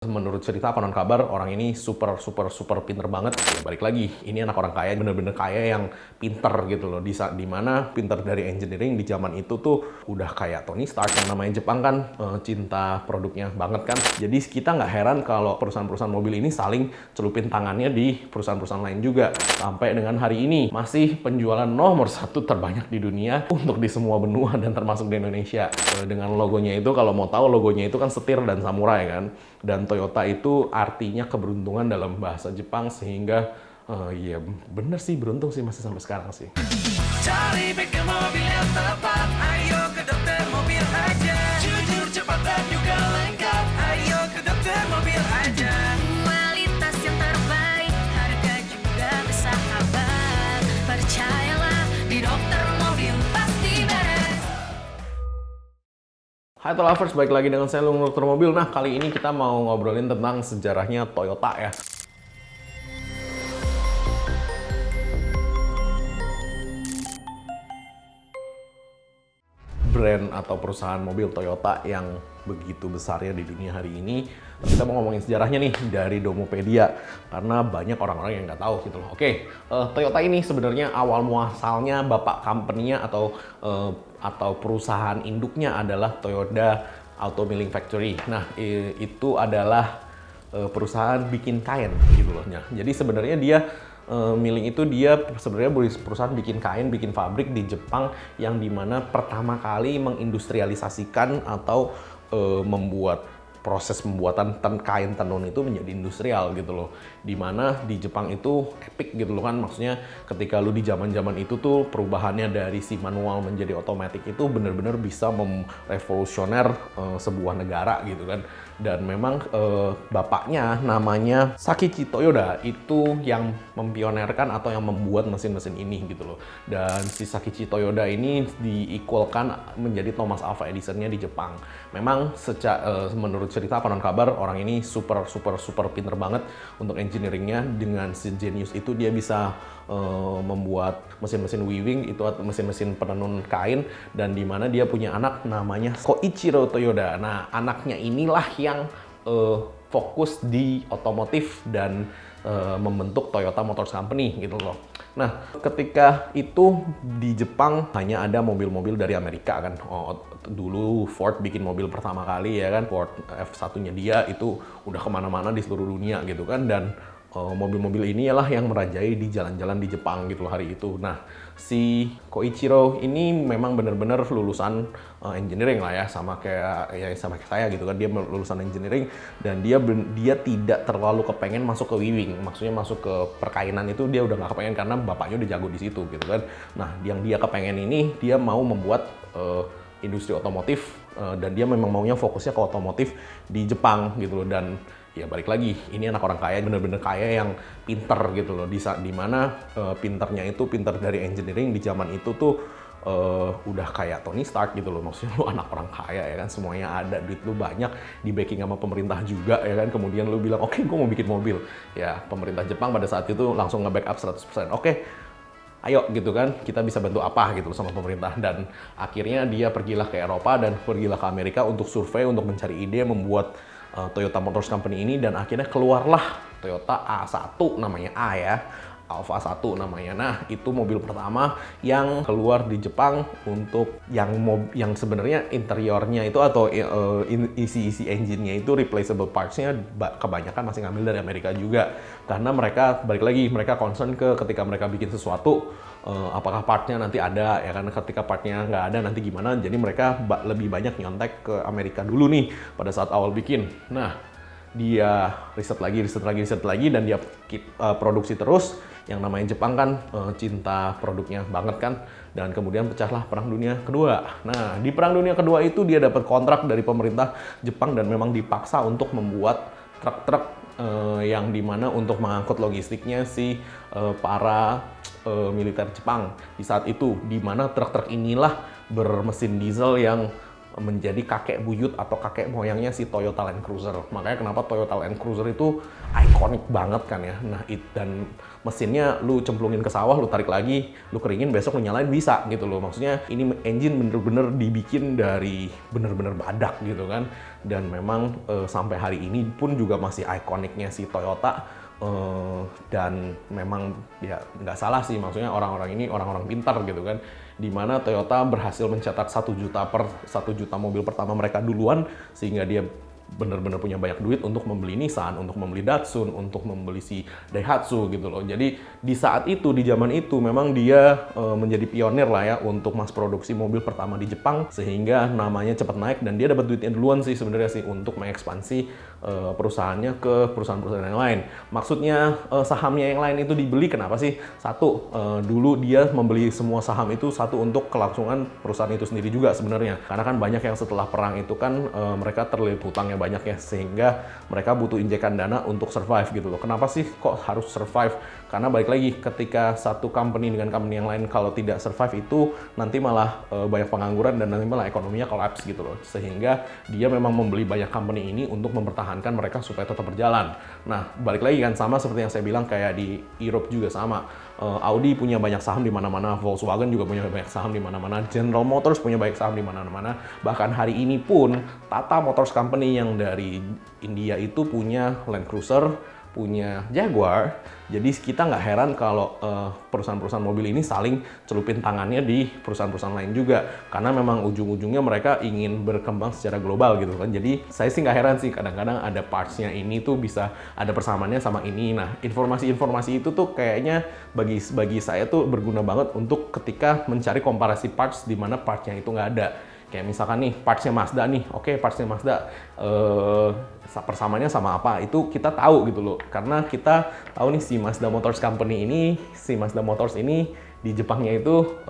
Menurut cerita konon kabar orang ini super pinter banget. Ya, balik lagi, ini anak orang kaya, bener-bener kaya yang pinter gitu loh. Di mana pinter dari engineering di zaman itu tuh udah kayak Tony Stark. Yang namanya Jepang kan cinta produknya banget kan. Jadi kita nggak heran kalau perusahaan-perusahaan mobil ini saling celupin tangannya di perusahaan-perusahaan lain juga. Sampai dengan hari ini masih penjualan nomor 1 terbanyak di dunia untuk di semua benua dan termasuk di Indonesia. Dengan logonya itu, kalau mau tahu logonya itu kan setir dan samurai kan. Dan Toyota itu artinya keberuntungan dalam bahasa Jepang, sehingga ya bener sih, beruntung sih masih sampai sekarang sih. Cari bengkel mobil yang tepat, ayo ke dokter mobil aja. Jujur, cepat dan juga lengkap, ayo ke dokter mobil aja. Kualitas yang terbaik, harga juga bersahabat. Percayalah, di dokter mobil pasti beres. Hai Lovers, balik lagi dengan saya Lung Dokter Mobil. Nah, kali ini kita mau ngobrolin tentang sejarahnya Toyota ya. Brand atau perusahaan mobil Toyota yang begitu besarnya di dunia hari ini. Kita mau ngomongin sejarahnya nih dari Domopedia, karena banyak orang-orang yang nggak tahu gitu loh. Oke, Toyota ini sebenarnya awal muasalnya bapak company-nya atau perusahaan induknya adalah Toyota Auto Milling Factory. Nah, itu adalah perusahaan bikin kain gitu loh. Jadi sebenarnya dia Milling itu dia sebenarnya perusahaan bikin kain, bikin pabrik di Jepang yang dimana pertama kali mengindustrialisasikan atau membuat proses pembuatan kain tenun itu menjadi industrial gitu loh. Dimana di Jepang itu epic gitu loh kan, maksudnya ketika lu di zaman-zaman itu tuh perubahannya dari si manual menjadi otomatis itu bener-bener bisa merevolusioner sebuah negara gitu kan. Dan memang bapaknya namanya Sakichi Toyoda itu yang mempionerkan atau yang membuat mesin-mesin ini gitu loh. Dan si Sakichi Toyoda ini di-equalkan menjadi Thomas Alva Edison-nya di Jepang. Memang menurut cerita konon kabar orang ini super pinter banget untuk engineeringnya. Dengan si genius itu dia bisa membuat mesin-mesin weaving itu atau mesin-mesin penenun kain, dan dimana dia punya anak namanya Koichiro Toyoda. Nah, anaknya inilah yang fokus di otomotif dan membentuk Toyota Motors Company gitu loh. Nah, ketika itu di Jepang hanya ada mobil-mobil dari Amerika kan. Dulu Ford bikin mobil pertama kali ya kan, Ford F1-nya dia itu udah kemana-mana di seluruh dunia gitu kan. Dan mobil-mobil ini ialah yang merajai di jalan-jalan di Jepang gitu loh hari itu. Nah, si Koichiro ini memang benar-benar lulusan engineering lah ya, sama kayak saya gitu kan. Dia lulusan engineering dan dia tidak terlalu kepengen masuk ke weaving, maksudnya masuk ke perkainan itu dia udah nggak kepengen karena bapaknya udah jago di situ gitu kan. Nah, yang dia kepengen ini dia mau membuat industri otomotif, dan dia memang maunya fokusnya ke otomotif di Jepang gitu loh. Dan ya balik lagi, ini anak orang kaya, bener-bener kaya yang pinter gitu loh. Di mana pinternya itu pinter dari engineering di zaman itu tuh udah kayak Tony Stark gitu loh. Maksudnya lu anak orang kaya ya kan, semuanya ada, duit lu banyak, di backing sama pemerintah juga ya kan. Kemudian lu bilang, oke, gue mau bikin mobil. Ya, pemerintah Jepang pada saat itu langsung nge-backup 100%. Oke, ayo gitu kan, kita bisa bantu apa gitu sama pemerintah. Dan akhirnya dia pergilah ke Eropa dan pergilah ke Amerika untuk survei, untuk mencari ide membuat Toyota Motors Company ini. Dan akhirnya keluarlah Toyota A1 namanya, A ya, Alfa 1 namanya. Nah, itu mobil pertama yang keluar di Jepang untuk yang sebenarnya interiornya itu atau isi engine-nya itu replaceable parts-nya kebanyakan masih ngambil dari Amerika juga. Karena mereka, balik lagi, mereka concern ketika mereka bikin sesuatu, apakah partnya nanti ada ya kan. Ketika partnya nggak ada nanti gimana. Jadi mereka lebih banyak nyontek ke Amerika dulu nih pada saat awal bikin. Nah, dia riset lagi dan dia produksi terus. Yang namanya Jepang kan cinta produknya banget kan. Dan kemudian pecahlah Perang Dunia Kedua. Nah, di Perang Dunia Kedua itu dia dapat kontrak dari pemerintah Jepang dan memang dipaksa untuk membuat truk-truk yang dimana untuk mengangkut logistiknya si para militer Jepang di saat itu. Dimana truk-truk inilah bermesin diesel yang menjadi kakek buyut atau kakek moyangnya si Toyota Land Cruiser. Makanya kenapa Toyota Land Cruiser itu ikonik banget kan ya. Nah, dan mesinnya lu cemplungin ke sawah, lu tarik lagi, lu keringin, besok lu nyalain bisa gitu loh. Maksudnya ini engine bener-bener dibikin dari bener-bener badak gitu kan. Dan memang sampai hari ini pun juga masih ikoniknya si Toyota. Dan memang ya nggak salah sih, maksudnya orang-orang ini orang-orang pintar gitu kan, dimana Toyota berhasil mencetak 1 juta mobil pertama mereka duluan, sehingga dia benar-benar punya banyak duit untuk membeli Nissan, untuk membeli Datsun, untuk membeli si Daihatsu gitu loh. Jadi di saat itu, di zaman itu memang dia menjadi pionir lah ya untuk mass produksi mobil pertama di Jepang, sehingga namanya cepat naik dan dia dapat duitnya duluan sih sebenarnya sih untuk mengekspansi perusahaannya ke perusahaan-perusahaan yang lain. Maksudnya sahamnya yang lain itu dibeli kenapa sih? Satu, dulu dia membeli semua saham itu satu untuk kelangsungan perusahaan itu sendiri juga sebenarnya. Karena kan banyak yang setelah perang itu kan mereka terlilit hutangnya banyak ya, sehingga mereka butuh injekan dana untuk survive gitu loh. Kenapa sih kok harus survive? Karena balik lagi, ketika satu company dengan company yang lain kalau tidak survive itu nanti malah banyak pengangguran dan nanti malah ekonominya collapse gitu loh. Sehingga dia memang membeli banyak company ini untuk mempertahankan mereka supaya tetap berjalan. Nah, balik lagi kan sama seperti yang saya bilang kayak di Europe juga sama. Audi punya banyak saham di mana-mana, Volkswagen juga punya banyak saham di mana-mana, General Motors punya banyak saham di mana-mana. Bahkan hari ini pun Tata Motors Company yang dari India itu punya Land Cruiser, punya Jaguar. Jadi kita nggak heran kalau perusahaan-perusahaan mobil ini saling celupin tangannya di perusahaan-perusahaan lain juga, karena memang ujung-ujungnya mereka ingin berkembang secara global gitu kan. Jadi saya sih nggak heran sih kadang-kadang ada parts-nya ini tuh bisa ada persamaannya sama ini. Nah, informasi-informasi itu tuh kayaknya bagi saya tuh berguna banget untuk ketika mencari komparasi parts di mana part-nya itu nggak ada. Kayak misalkan nih, parts-nya Mazda nih, oke parts-nya Mazda, persamaannya sama apa, itu kita tahu gitu loh. Karena kita tahu nih si Mazda Motors Company ini, si Mazda Motors ini di Jepangnya itu,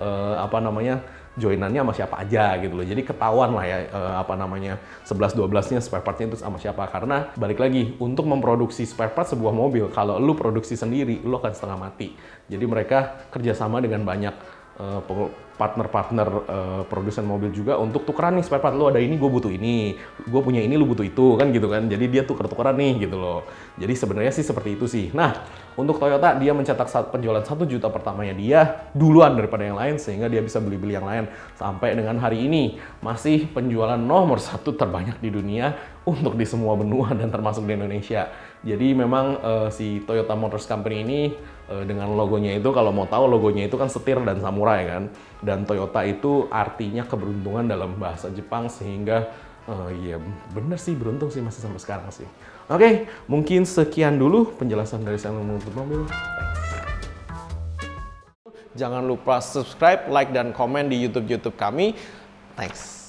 joinannya sama siapa aja gitu loh. Jadi ketahuan lah ya, 11-12-nya spare part-nya itu sama siapa. Karena balik lagi, untuk memproduksi spare part sebuah mobil, kalau lu produksi sendiri, lu akan setengah mati. Jadi mereka kerjasama dengan banyak partner-partner produsen mobil juga untuk tukeran nih spare part. Lo ada ini, gue butuh ini, gue punya ini, lo butuh itu kan gitu kan. Jadi dia tuker-tukeran nih gitu loh. Jadi sebenarnya sih seperti itu sih. Nah, untuk Toyota dia mencetak penjualan 1 juta pertamanya dia duluan daripada yang lain, sehingga dia bisa beli-beli yang lain. Sampai dengan hari ini masih penjualan nomor 1 terbanyak di dunia untuk di semua benua dan termasuk di Indonesia. Jadi memang si Toyota Motors Company ini dengan logonya itu, kalau mau tahu logonya itu kan setir dan samurai kan. Dan Toyota itu artinya keberuntungan dalam bahasa Jepang, sehingga ya bener sih, beruntung sih masih sampai sekarang sih. Oke, mungkin sekian dulu penjelasan dari saya menuntut mobil. Jangan lupa subscribe, like, dan komen di YouTube kami. Thanks.